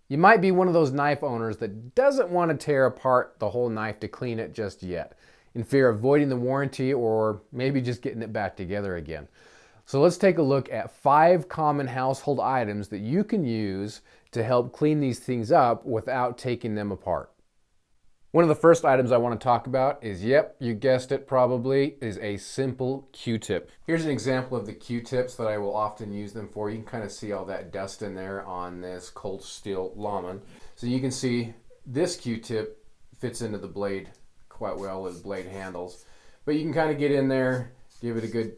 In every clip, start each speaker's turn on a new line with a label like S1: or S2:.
S1: You might be one of those knife owners that doesn't want to tear apart the whole knife to clean it just yet, in fear of voiding the warranty or maybe just getting it back together again. So let's take a look at 5 common household items that you can use to help clean these things up without taking them apart. One of the first items I want to talk about is, yep, you guessed it probably, is a simple Q-tip. Here's an example of the Q-tips that I will often use them for. You can kind of see all that dust in there on this cold steel Lawman. So you can see this Q-tip fits into the blade quite well with blade handles. But you can kind of get in there, give it a good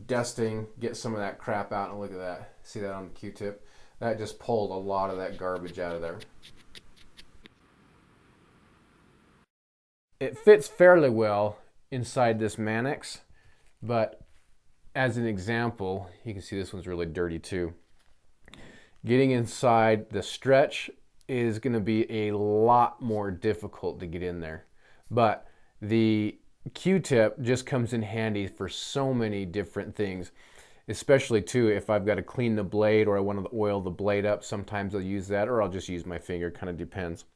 S1: dusting, get some of that crap out, and look at that. See that on the Q-tip? That just pulled a lot of that garbage out of there. It fits fairly well inside this Mannix, but as an example, you can see this one's really dirty too. Getting inside the stretch is going to be a lot more difficult to get in there, but the Q-tip just comes in handy for so many different things, especially too if I've got to clean the blade or I want to oil the blade up. Sometimes I'll use that, or I'll just use my finger, kind of depends.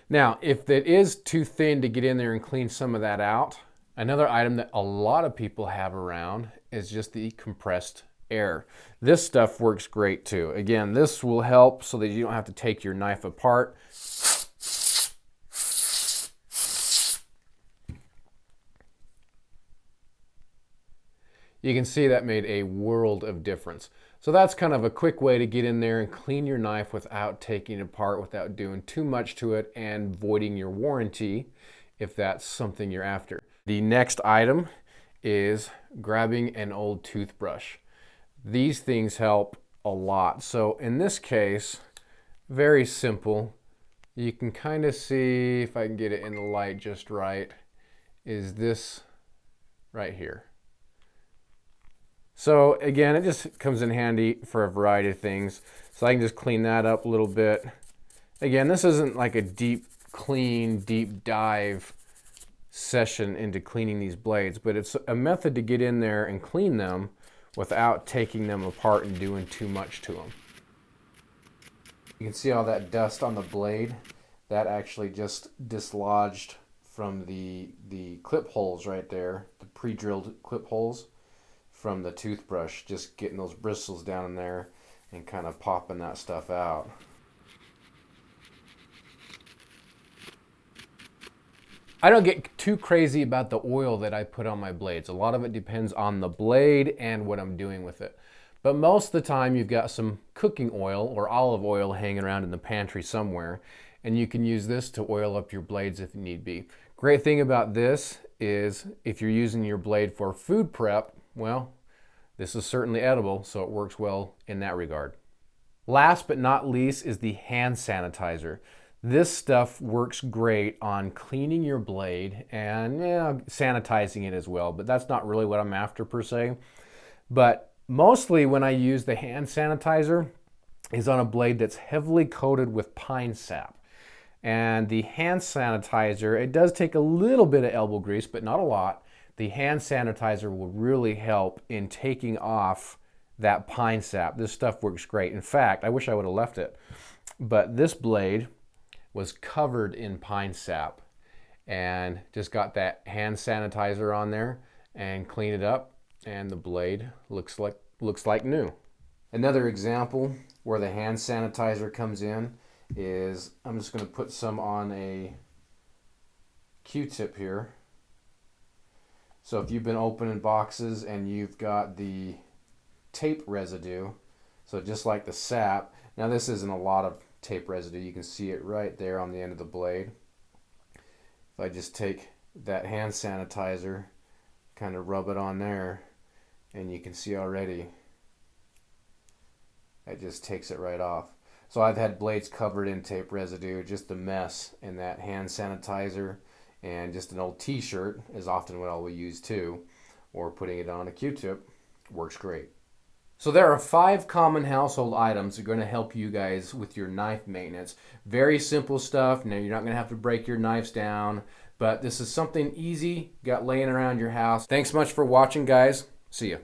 S1: Now, if it is too thin to get in there and clean some of that out, another item that a lot of people have around is just the compressed air. This stuff works great too. Again, this will help so that you don't have to take your knife apart. You can see that made a world of difference. So that's kind of a quick way to get in there and clean your knife without taking it apart, without doing too much to it and voiding your warranty if that's something you're after. The next item is grabbing an old toothbrush. These things help a lot. So in this case, very simple. You can kind of see, if I can get it in the light just right, is this right here. So again, it just comes in handy for a variety of things. So I can just clean that up a little bit. Again, this isn't like a deep clean, deep dive session into cleaning these blades, but it's a method to get in there and clean them without taking them apart and doing too much to them. You can see all that dust on the blade. That actually just dislodged from the clip holes right there, the pre-drilled clip holes from the toothbrush, just getting those bristles down in there and kind of popping that stuff out. I don't get too crazy about the oil that I put on my blades. A lot of it depends on the blade and what I'm doing with it. But most of the time you've got some cooking oil or olive oil hanging around in the pantry somewhere, and you can use this to oil up your blades if need be. Great thing about this is if you're using your blade for food prep, well, this is certainly edible, so it works well in that regard. Last but not least is the hand sanitizer. This stuff works great on cleaning your blade and sanitizing it as well, but that's not really what I'm after per se. But mostly when I use the hand sanitizer is on a blade that's heavily coated with pine sap. And the hand sanitizer, it does take a little bit of elbow grease, but not a lot. The hand sanitizer will really help in taking off that pine sap. This stuff works great. In fact, I wish I would have left it, but this blade was covered in pine sap, and just got that hand sanitizer on there and clean it up, and the blade looks like new. Another example where the hand sanitizer comes in is, I'm just going to put some on a Q-tip here. So if you've been opening boxes and you've got the tape residue, so just like the sap, now this isn't a lot of tape residue, you can see it right there on the end of the blade. If I just take that hand sanitizer, kind of rub it on there, and you can see already it just takes it right off. So I've had blades covered in tape residue, just a mess in that hand sanitizer, and just an old t-shirt is often what I will use too, or putting it on a Q-tip works great. So there are 5 common household items that are going to help you guys with your knife maintenance. Very simple stuff. Now, you're not going to have to break your knives down, but this is something easy, got laying around your house. Thanks much for watching, guys. See ya.